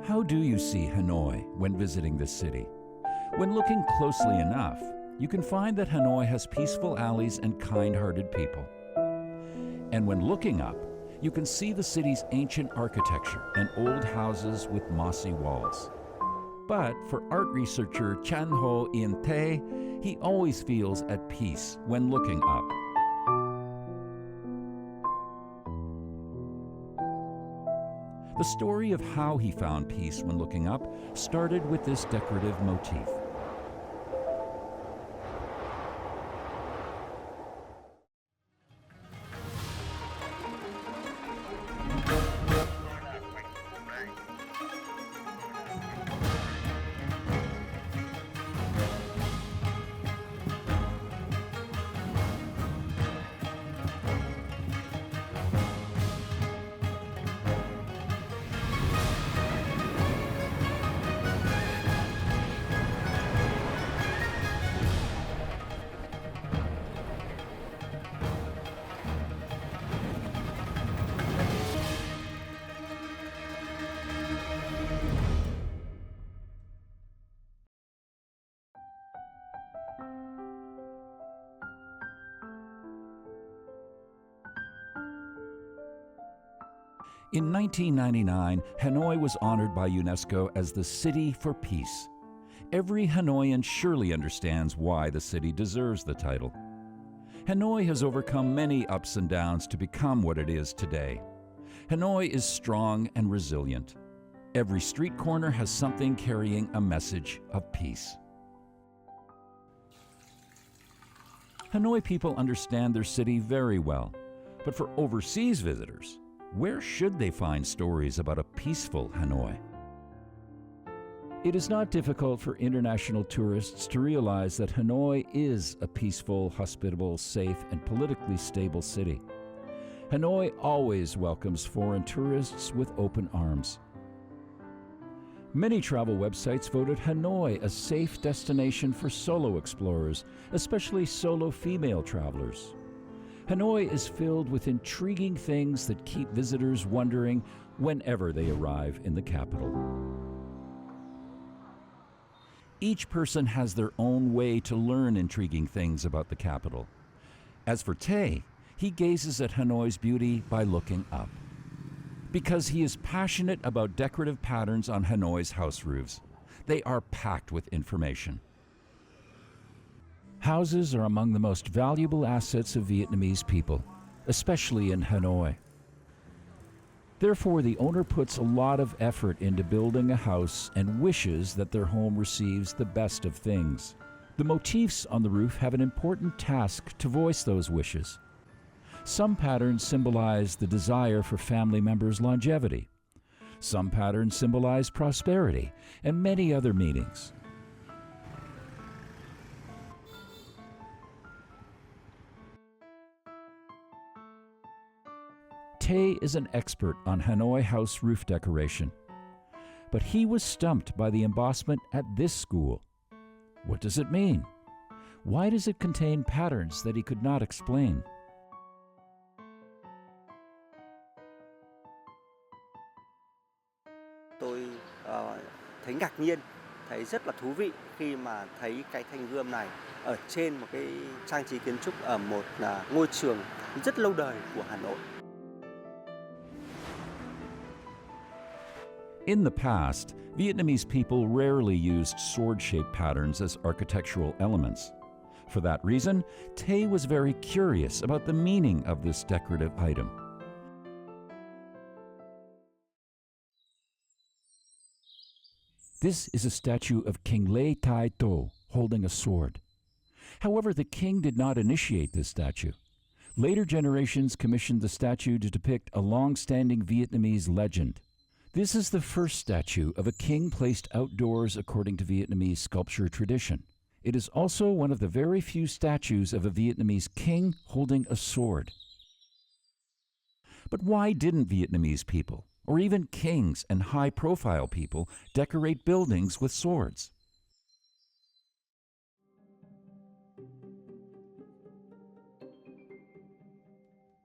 How do you see Hanoi when visiting this city? When looking closely enough, you can find that Hanoi has peaceful alleys and kind-hearted people. And when looking up, you can see the city's ancient architecture and old houses with mossy walls. But for art researcher Chan Ho In Tae, he always feels at peace when looking up. The story of how he found peace when looking up started with this decorative motif. In 1999, Hanoi was honored by UNESCO as the City for Peace. Every Hanoian surely understands why the city deserves the title. Hanoi has overcome many ups and downs to become what it is today. Hanoi is strong and resilient. Every street corner has something carrying a message of peace. Hanoi people understand their city very well, but for overseas visitors, where should they find stories about a peaceful Hanoi? It is not difficult for international tourists to realize that Hanoi is a peaceful, hospitable, safe, and politically stable city. Hanoi always welcomes foreign tourists with open arms. Many travel websites voted Hanoi a safe destination for solo explorers, especially solo female travelers. Hanoi is filled with intriguing things that keep visitors wondering whenever they arrive in the capital. Each person has their own way to learn intriguing things about the capital. As for Tae, he gazes at Hanoi's beauty by looking up. Because he is passionate about decorative patterns on Hanoi's house roofs. They are packed with information. Houses are among the most valuable assets of Vietnamese people, especially in Hanoi. Therefore, the owner puts a lot of effort into building a house and wishes that their home receives the best of things. The motifs on the roof have an important task to voice those wishes. Some patterns symbolize the desire for family members' longevity. Some patterns symbolize prosperity and many other meanings. Tae is an expert on Hanoi house roof decoration, but he was stumped by the embossment at this school. What does it mean? Why does it contain patterns that he could not explain? Tôi thấy ngạc nhiên, thấy rất là thú vị khi mà thấy cái thanh gươm này ở trên một cái trang trí kiến trúc ở một ngôi trường rất lâu đời của Hà Nội. In the past, Vietnamese people rarely used sword-shaped patterns as architectural elements. For that reason, Tae was very curious about the meaning of this decorative item. This is a statue of King Lê Thái Tổ holding a sword. However, the king did not initiate this statue. Later generations commissioned the statue to depict a long-standing Vietnamese legend. This is the first statue of a king placed outdoors according to Vietnamese sculpture tradition. It is also one of the very few statues of a Vietnamese king holding a sword. But why didn't Vietnamese people, or even kings and high-profile people, decorate buildings with swords?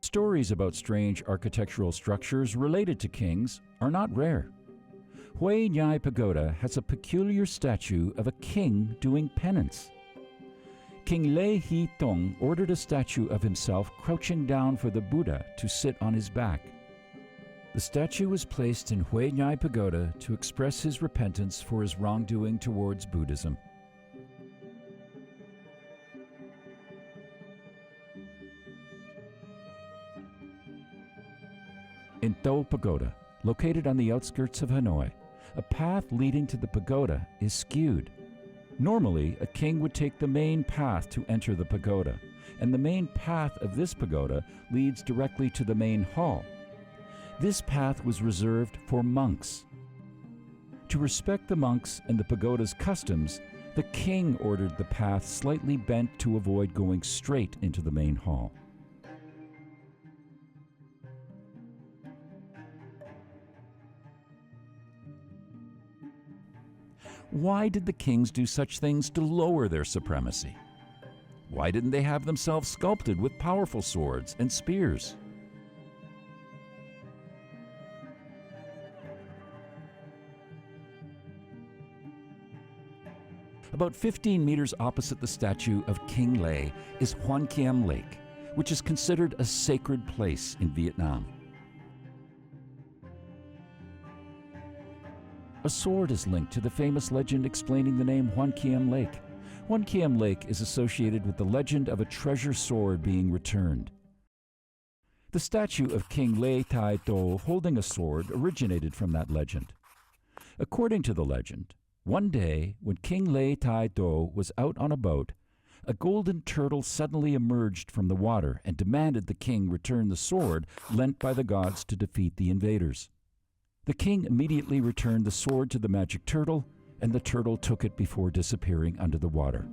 Stories about strange architectural structures related to kings are not rare. Hue Nhai Pagoda has a peculiar statue of a king doing penance. King Lê Hy Tông ordered a statue of himself crouching down for the Buddha to sit on his back. The statue was placed in Hue Nhai Pagoda to express his repentance for his wrongdoing towards Buddhism. In Theo Pagoda, located on the outskirts of Hanoi, a path leading to the pagoda is skewed. Normally, a king would take the main path to enter the pagoda, and the main path of this pagoda leads directly to the main hall. This path was reserved for monks. To respect the monks and the pagoda's customs, the king ordered the path slightly bent to avoid going straight into the main hall. Why did the kings do such things to lower their supremacy? Why didn't they have themselves sculpted with powerful swords and spears? About 15 meters opposite the statue of King Lê is Hoan Kiem Lake, which is considered a sacred place in Vietnam. A sword is linked to the famous legend explaining the name Hoan Kiem Lake. Hoan Kiem Lake is associated with the legend of a treasure sword being returned. The statue of King Lê Tai To holding a sword originated from that legend. According to the legend, one day when King Lê Tai To was out on a boat, a golden turtle suddenly emerged from the water and demanded the king return the sword lent by the gods to defeat the invaders. The king immediately returned the sword to the magic turtle, and the turtle took it before disappearing under the water.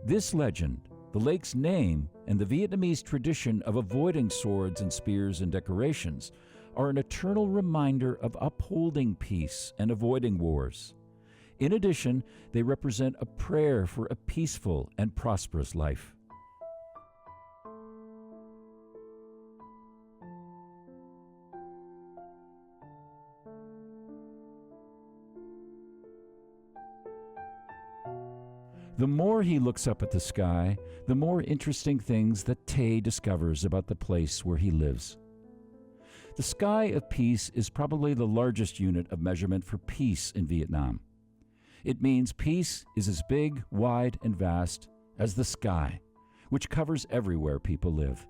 This legend, the lake's name, and the Vietnamese tradition of avoiding swords and spears and decorations are an eternal reminder of upholding peace and avoiding wars. In addition, they represent a prayer for a peaceful and prosperous life. The more he looks up at the sky, the more interesting things that Tay discovers about the place where he lives. The sky of peace is probably the largest unit of measurement for peace in Vietnam. It means peace is as big, wide, and vast as the sky, which covers everywhere people live.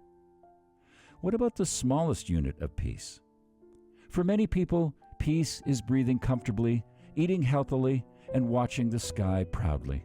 What about the smallest unit of peace? For many people, peace is breathing comfortably, eating healthily, and watching the sky proudly.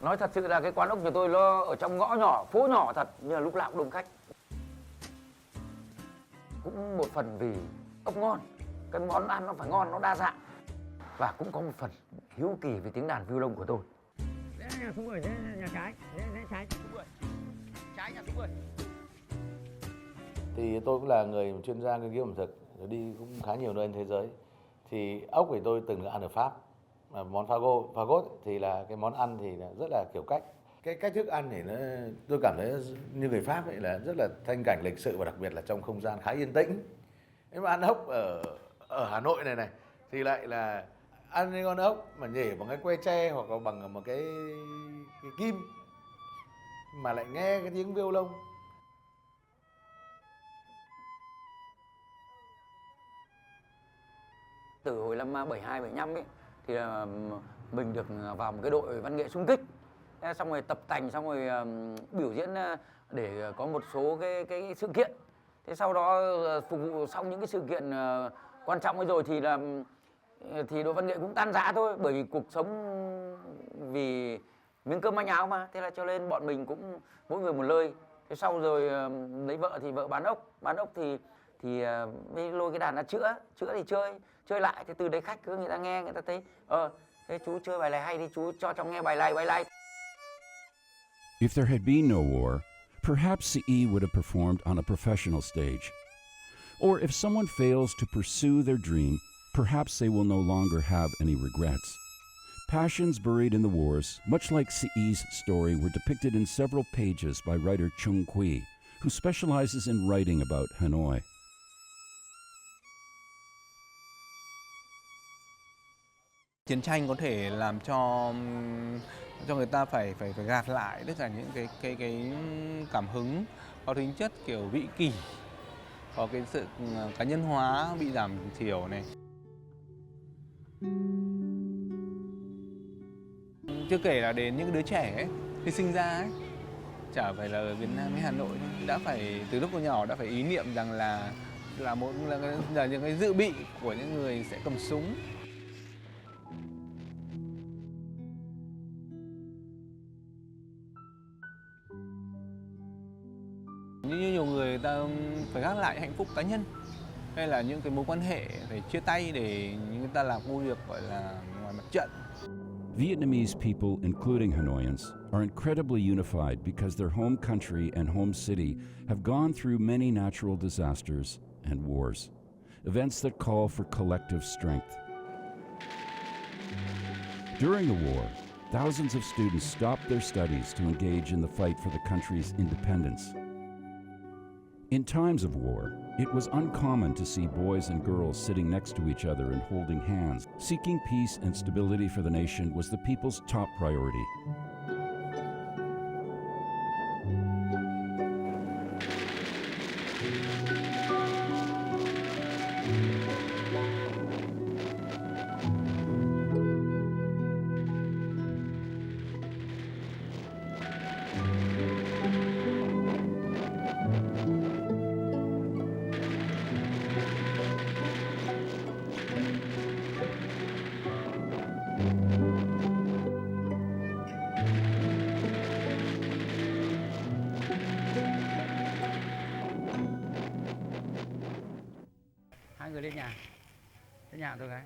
Nói thật sự là cái quán ốc của tôi nó ở trong ngõ nhỏ, phố nhỏ thật, nhưng là lúc nào cũng đông khách. Cũng một phần vì ốc ngon, cái món ăn nó phải ngon, nó đa dạng. Và cũng có một phần hiếu kỳ về tiếng đàn violon của tôi. Nhà số 10, nhà trái, trái. Số 10. Trái nhà số 10. Thì tôi cũng là người chuyên gia nghiên cứu ẩm thực, đi cũng khá nhiều nơi trên thế giới. Thì ốc thì tôi từng ăn ở Pháp. Món fagot thì là cái món ăn thì là rất là kiểu cách. Cái cách thức ăn thì tôi cảm thấy như người Pháp ấy là rất là thanh cảnh lịch sự và đặc biệt là trong không gian khá yên tĩnh. Nếu mà ăn ốc ở Hà Nội này thì lại là ăn cái con ốc mà nhể bằng cái que tre hoặc là bằng một cái kim mà lại nghe cái tiếng violon. Từ hồi năm 72, 75 ấy thì là mình được vào một cái đội văn nghệ xung kích. Xong rồi tập tành, xong rồi biểu diễn để có một số cái sự kiện. Thế sau đó phục vụ xong những cái sự kiện quan trọng ấy rồi thì đội văn nghệ cũng tan rã thôi, bởi vì cuộc sống vì miếng cơm manh áo mà. Thế là cho nên bọn mình cũng mỗi người một nơi. Thế sau rồi lấy vợ thì vợ bán ốc thì thì mới lôi cái đàn ra chữa thì chơi lại, thì từ đấy khách cứ người ta nghe, người ta thấy thế chú chơi bài này hay đi, chú cho cháu nghe bài này. If there had been no war, perhaps CE would have performed on a professional stage. Or if someone fails to pursue their dream, perhaps they will no longer have any regrets. Passions buried in the wars, much like CE's story, were depicted in several pages by writer Chung Quy, who specializes in writing about Hanoi. Chiến tranh có thể làm cho người ta phải gạt lại tất cả những cái cảm hứng có tính chất kiểu vĩ kỷ, có cái sự cá nhân hóa bị giảm thiểu này. Chưa kể là đến những đứa trẻ ấy, khi sinh ra ấy, chả phải là ở Việt Nam hay Hà Nội, đã phải từ lúc còn nhỏ đã phải ý niệm rằng là những cái dự bị của những người sẽ cầm súng. Như nhiều người ta phải gác lại hạnh phúc cá nhân hay là những cái mối quan hệ phải chia tay để người ta làm công việc gọi là ngoài mặt trận. Vietnamese people, including Hanoians, are incredibly unified because their home country and home city have gone through many natural disasters and wars, events that call for collective strength. During the war, thousands of students stopped their studies to engage in the fight for the country's independence. In times of war, it was uncommon to see boys and girls sitting next to each other and holding hands. Seeking peace and stability for the nation was the people's top priority. Hai người lên nhà tôi cái.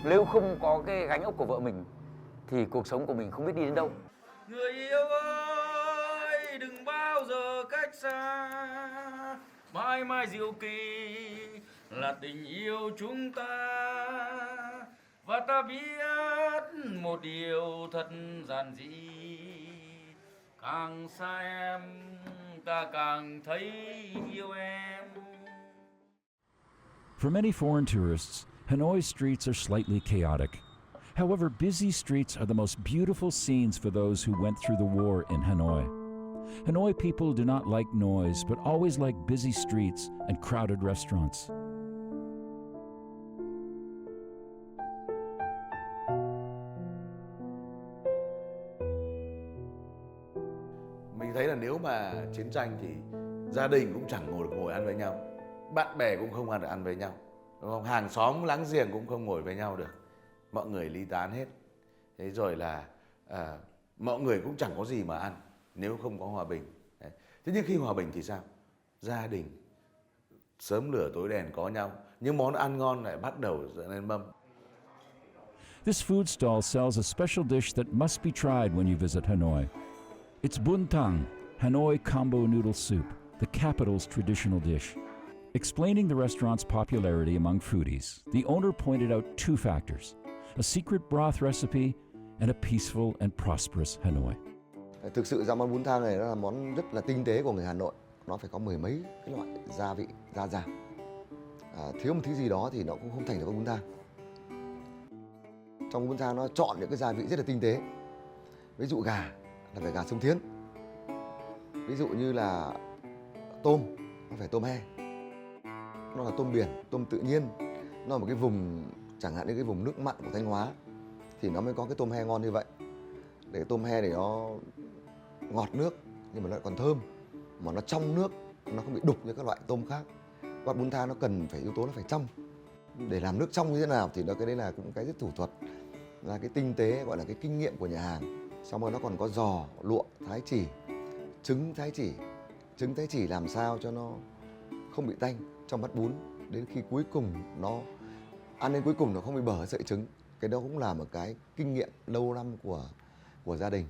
Nếu không có cái gánh ốc của vợ mình thì cuộc sống của mình không biết đi đến đâu. Người yêu ơi, đừng bao giờ cách xa, mãi mãi diệu kỳ là tình yêu chúng ta. Và ta biết một điều thật giản dị, càng xa em ta càng thấy yêu em. For many foreign tourists, Hanoi streets are slightly chaotic. However, busy streets are the most beautiful scenes for those who went through the war in Hanoi. Hanoi people do not like noise, but always like busy streets and crowded restaurants. Mình thấy là nếu mà chiến tranh thì gia đình cũng chẳng ngồi ăn với nhau, bạn bè cũng không ăn với nhau, đúng không? Hàng xóm láng giềng cũng không ngồi với nhau được, mọi người ly tán hết. Thế rồi là mọi người cũng chẳng có gì mà ăn nếu không có hòa bình. Đấy. Thế nhưng khi hòa bình thì sao? Gia đình sớm lửa tối đèn có nhau, nhưng món ăn ngon lại bắt đầu dẫn lên mâm. This food stall sells a special dish that must be tried when you visit Hanoi. It's bun tăng, Hanoi combo noodle soup, the capital's traditional dish. Explaining the restaurant's popularity among foodies, the owner pointed out two factors: a secret broth recipe and a peaceful and prosperous Hanoi. Thực sự ra món bún thang này nó là món rất là tinh tế của người Hà Nội. Nó phải có mười mấy cái loại gia vị đa dạng. Thiếu một thứ gì đó thì nó cũng không thành được con bún thang. Trong bún thang nó chọn những cái gia vị rất là tinh tế. Ví dụ gà là phải gà sông Thiến. Ví dụ như là tôm, nó phải tôm he. Nó là tôm biển, tôm tự nhiên. Nó là một cái vùng, chẳng hạn như cái vùng nước mặn của Thanh Hóa thì nó mới có cái tôm he ngon như vậy. Để tôm he để nó ngọt nước nhưng mà nó lại còn thơm, mà nó trong nước, nó không bị đục như các loại tôm khác. Quát bún thang nó cần phải yếu tố nó phải trong. Để làm nước trong như thế nào thì cái đấy là cũng cái rất thủ thuật. là cái tinh tế, gọi là cái kinh nghiệm của nhà hàng. Xong rồi nó còn có giò, lụa, thái chỉ, trứng thái chỉ. Trứng thái chỉ làm sao cho nó không bị tanh trong bát bún, đến khi cuối cùng nó ăn đến cuối cùng nó không bị bở sợi trứng. Cái đó cũng là một cái kinh nghiệm lâu năm của gia đình.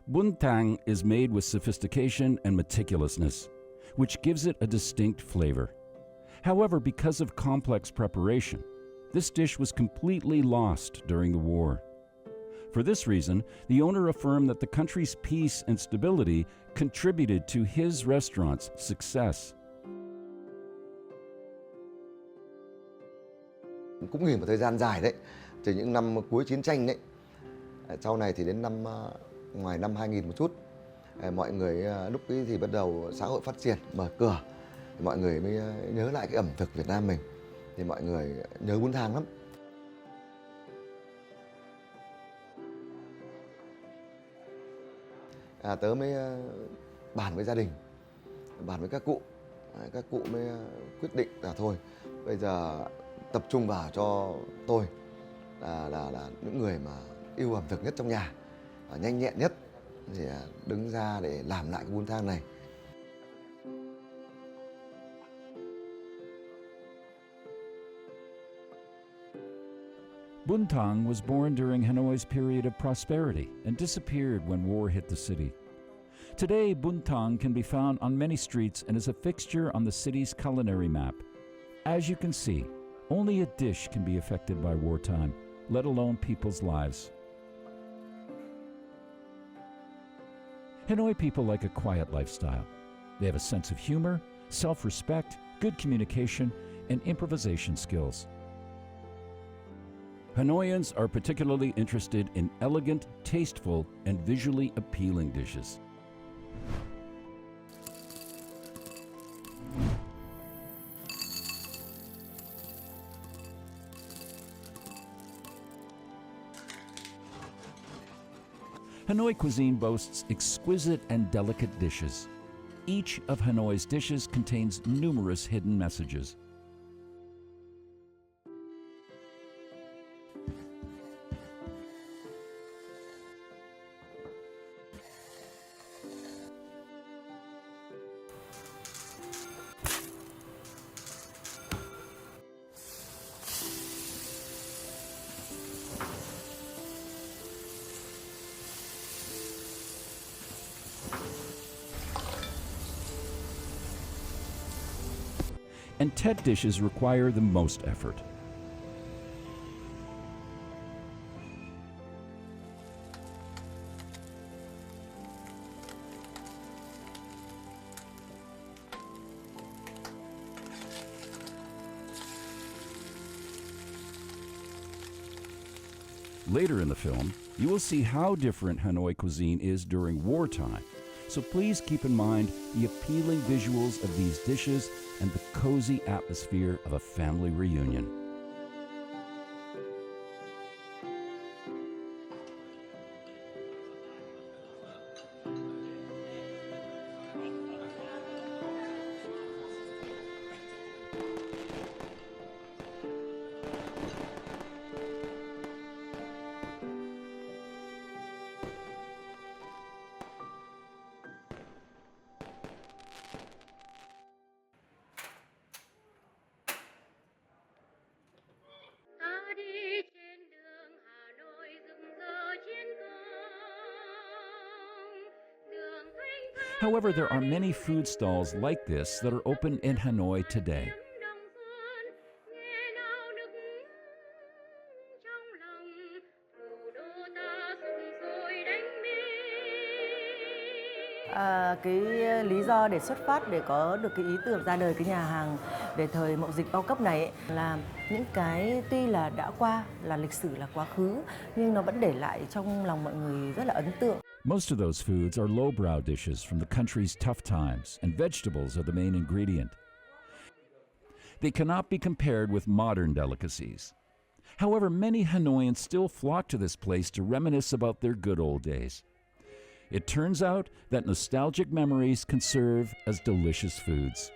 Buntang is made with sophistication and meticulousness, which gives it a distinct flavor. However, because of complex preparation, this dish was completely lost during the war. For this reason, the owner affirmed that the country's peace and stability contributed to his restaurant's success. Cũng nghỉ một thời gian dài đấy, từ những năm cuối chiến tranh đấy. Sau này thì đến ngoài năm 2000 một chút, mọi người lúc ấy thì bắt đầu xã hội phát triển, mở cửa, mọi người mới nhớ lại cái ẩm thực Việt Nam mình, thì mọi người nhớ bún thang lắm. Tớ mới bàn với gia đình, bàn với các cụ mới quyết định là thôi, bây giờ tập trung vào cho tôi là những người mà yêu ẩm thực nhất trong nhà, và nhanh nhẹn nhất thì đứng ra để làm lại cái bún thang này. Buntang was born during Hanoi's period of prosperity and disappeared when war hit the city. Today, buntang can be found on many streets and is a fixture on the city's culinary map. As you can see, only a dish can be affected by wartime, let alone people's lives. Hanoi people like a quiet lifestyle. They have a sense of humor, self-respect, good communication, and improvisation skills. Hanoians are particularly interested in elegant, tasteful, and visually appealing dishes. Hanoi cuisine boasts exquisite and delicate dishes. Each of Hanoi's dishes contains numerous hidden messages. And Tet dishes require the most effort. Later in the film, you will see how different Hanoi cuisine is during wartime. So please keep in mind the appealing visuals of these dishes and the cozy atmosphere of a family reunion. However, there are many food stalls like this that are open in Hanoi today. Cái lý do để xuất phát để có được cái ý tưởng ra đời cái nhà hàng để thời mậu dịch bao cấp này ấy, là những cái tuy là đã qua, là lịch sử, là quá khứ, nhưng nó vẫn để lại trong lòng mọi người rất là ấn tượng. Most of those foods are lowbrow dishes from the country's tough times, and vegetables are the main ingredient. They cannot be compared with modern delicacies. However, many Hanoians still flock to this place to reminisce about their good old days. It turns out that nostalgic memories can serve as delicious foods.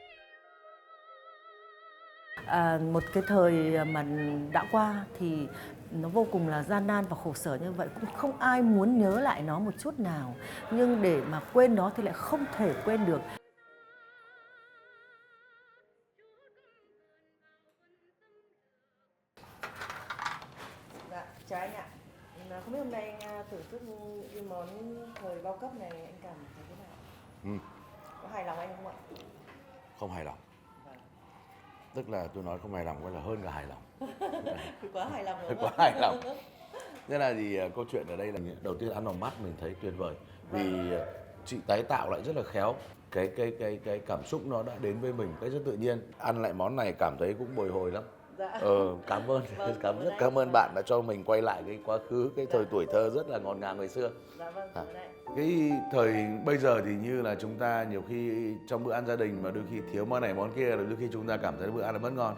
một cái thời mà đã qua thì nó vô cùng là gian nan và khổ sở như vậy, cũng không ai muốn nhớ lại nó một chút nào. Nhưng để mà quên nó thì lại không thể quên được. Dạ, chào anh ạ. Không biết hôm nay anh thưởng thức những món thời bao cấp này anh cảm thấy thế nào? Có hài lòng anh không ạ? Không hài lòng. Tức là tôi nói không hài lòng, là hơn cả hài lòng. Quá hài lòng rồi. Quá hài lòng. Thế là thì câu chuyện ở đây là đầu tiên ăn vào mắt mình thấy tuyệt vời, vì chị tái tạo lại rất là khéo. Cái cảm xúc nó đã đến với mình cách rất tự nhiên. Ăn lại món này cảm thấy cũng bồi hồi lắm. Dạ. Cảm ơn, cảm ơn bạn đã cho mình quay lại cái quá khứ, cái thời tuổi thơ rất là ngọt ngào ngày xưa. Dạ vâng, Cái thời bây giờ thì như là chúng ta nhiều khi trong bữa ăn gia đình mà đôi khi thiếu món này món kia, là đôi khi chúng ta cảm thấy bữa ăn là mất ngon.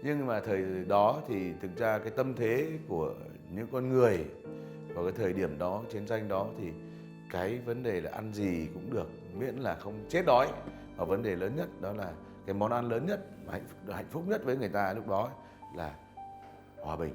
Nhưng mà thời đó thì thực ra cái tâm thế của những con người vào cái thời điểm đó, chiến tranh đó, thì cái vấn đề là ăn gì cũng được miễn là không chết đói. Và vấn đề lớn nhất đó là cái món ăn lớn nhất, hạnh phúc nhất với người ta lúc đó là hòa bình.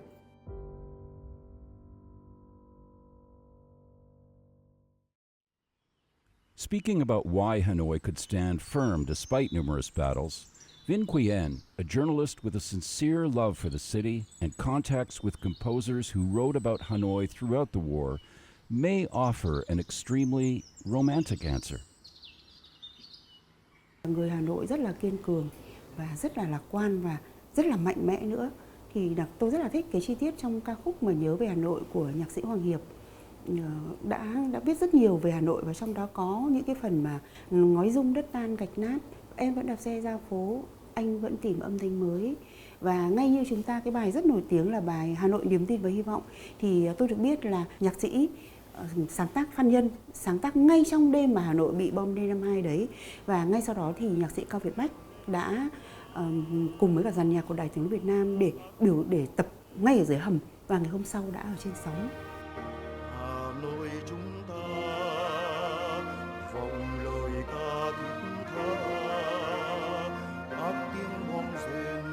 Speaking about why Hanoi could stand firm despite numerous battles, Nghiên, a journalist with a sincere love for the city and contacts with composers who wrote about Hanoi throughout the war, may offer an extremely romantic answer. Người Hà Nội rất là kiên cường và rất là lạc quan và rất là mạnh mẽ nữa. Thì tôi rất là thích cái chi tiết trong ca khúc mà Nhớ về Hà Nội của nhạc sĩ Hoàng Hiệp. Đã viết rất nhiều về Hà Nội và trong đó có những cái phần mà ngói rung đất tan gạch nát, em vẫn đạp xe ra phố, anh vẫn tìm âm thanh mới. Và ngay như chúng ta, cái bài rất nổi tiếng là bài Hà Nội niềm tin và hy vọng, thì tôi được biết là nhạc sĩ sáng tác Phan Nhân sáng tác ngay trong đêm mà Hà Nội bị bom D52 đấy. Và ngay sau đó thì nhạc sĩ Cao Việt Bách đã cùng với cả dàn nhạc của Đài Tiếng nói Việt Nam để tập ngay ở dưới hầm, và ngày hôm sau đã ở trên sóng. Hà Nội chúng ta vọng lời ca thiết tha, hát tiếng bom rền.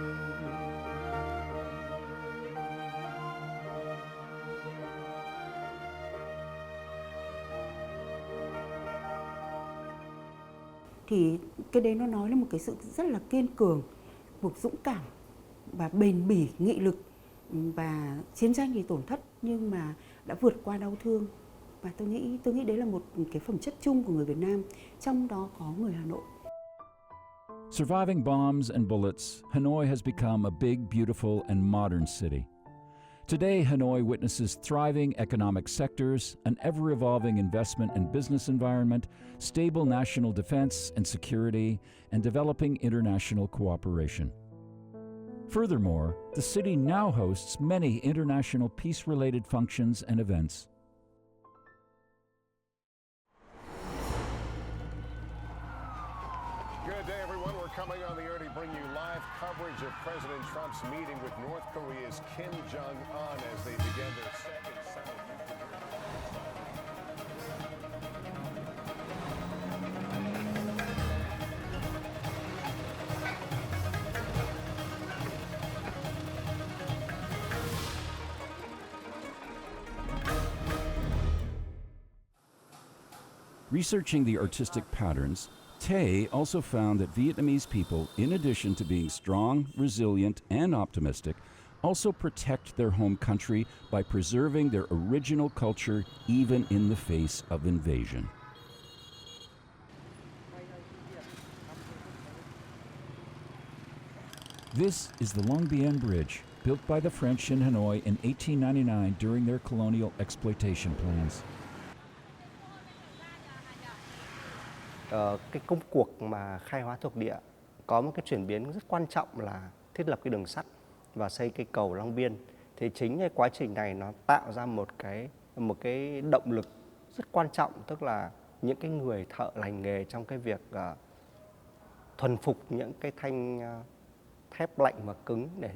Thì cái đấy nó nói lên một cái sự rất là kiên cường, một dũng cảm và bền bỉ, nghị lực. Và chiến tranh thì tổn thất nhưng mà đã vượt qua đau thương. Và tôi nghĩ đấy là một cái phẩm chất chung của người Việt Nam, trong đó có người Hà Nội. Surviving bombs and bullets, Hanoi has become a big, beautiful, and modern city. Today, Hanoi witnesses thriving economic sectors, an ever-evolving investment and business environment, stable national defense and security, and developing international cooperation. Furthermore, the city now hosts many international peace-related functions and events. Good day, everyone. We're coming on the air to bring you live coverage of President Trump's meeting with North Korea's Kim Jong-un as they begin their second summit. Researching the artistic patterns, Theo also found that Vietnamese people, in addition to being strong, resilient, and optimistic, also protect their home country by preserving their original culture even in the face of invasion. This is the Long Bien Bridge, built by the French in Hanoi in 1899 during their colonial exploitation plans. Cái công cuộc mà khai hóa thuộc địa có một cái chuyển biến rất quan trọng là thiết lập cái đường sắt và xây cây cầu Long Biên. Thì chính cái quá trình này nó tạo ra một cái động lực rất quan trọng, tức là những cái người thợ lành nghề trong cái việc thuần phục những cái thanh thép lạnh và cứng để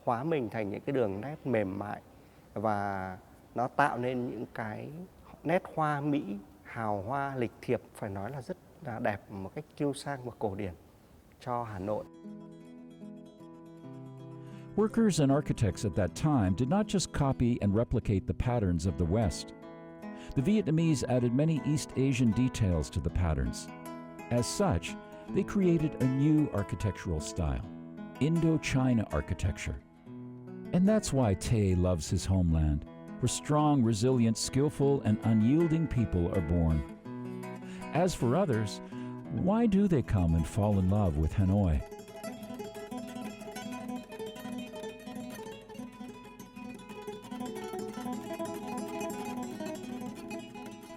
hóa mình thành những cái đường nét mềm mại, và nó tạo nên những cái nét hoa mỹ, hào hoa, lịch thiệp, phải nói là rất là đẹp, một cách kiêu sang và cổ điển cho Hà Nội. Workers and architects at that time did not just copy and replicate the patterns of the West. The Vietnamese added many East Asian details to the patterns. As such, they created a new architectural style, Indochina architecture. And that's why Thay loves his homeland, where strong, resilient, skillful, and unyielding people are born. As for others, why do they come and fall in love with Hanoi?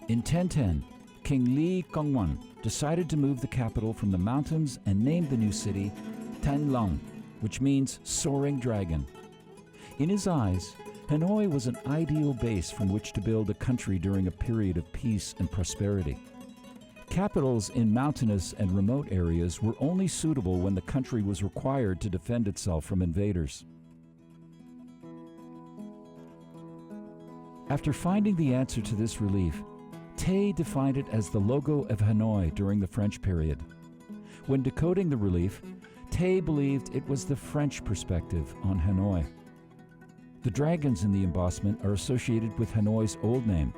In 1010, King Ly Kongwan decided to move the capital from the mountains and named the new city Thanh Long, which means soaring dragon. In his eyes, Hanoi was an ideal base from which to build a country during a period of peace and prosperity. Capitals in mountainous and remote areas were only suitable when the country was required to defend itself from invaders. After finding the answer to this relief, Thay defined it as the logo of Hanoi during the French period. When decoding the relief, Thay believed it was the French perspective on Hanoi. The dragons in the embossment are associated with Hanoi's old name,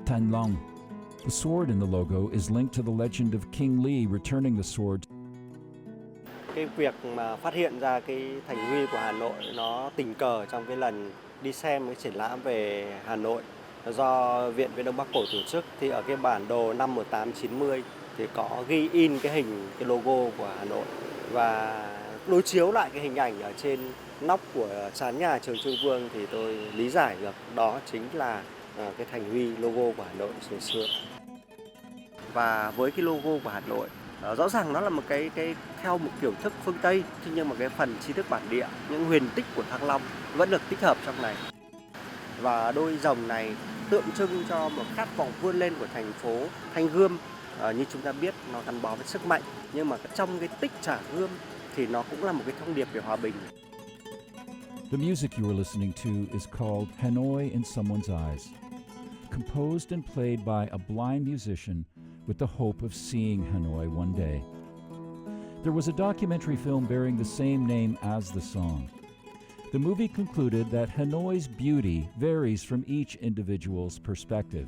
Thanh Long. The sword in the logo is linked to the legend of King Ly returning the sword. Cái việc mà phát hiện ra cái thành huy của Hà Nội nó tình cờ trong cái lần đi xem cái triển lãm về Hà Nội do Viện Viễn Đông Bắc Cổ tổ chức, thì ở cái bản đồ năm 1890 thì có ghi in cái hình cái logo của Hà Nội và đối chiếu lại cái hình ảnh ở trên nóc của trán nhà Trường Trương Vương thì tôi lý giải được đó chính là cái thành huy logo của Hà Nội ngày xưa. Và với cái logo của Hà Nội rõ ràng nó là một cái theo một kiểu thức phương Tây, nhưng mà cái phần tri thức bản địa, những huyền tích của Thăng Long vẫn được tích hợp trong này. Và đôi rồng này tượng trưng cho một khát vọng vươn lên của thành phố. Thanh gươm như chúng ta biết nó gắn bó với sức mạnh, nhưng mà trong cái tích trả gươm thì nó cũng là một cái thông điệp về hòa bình. The music you are listening to is called Hanoi in Someone's Eyes, composed and played by a blind musician with the hope of seeing Hanoi one day. There was a documentary film bearing the same name as the song. The movie concluded that Hanoi's beauty varies from each individual's perspective.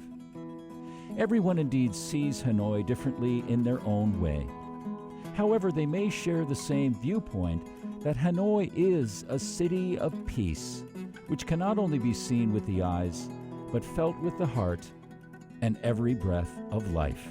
Everyone indeed sees Hanoi differently in their own way. However, they may share the same viewpoint that Hanoi is a city of peace, which can not only be seen with the eyes, but felt with the heart and every breath of life.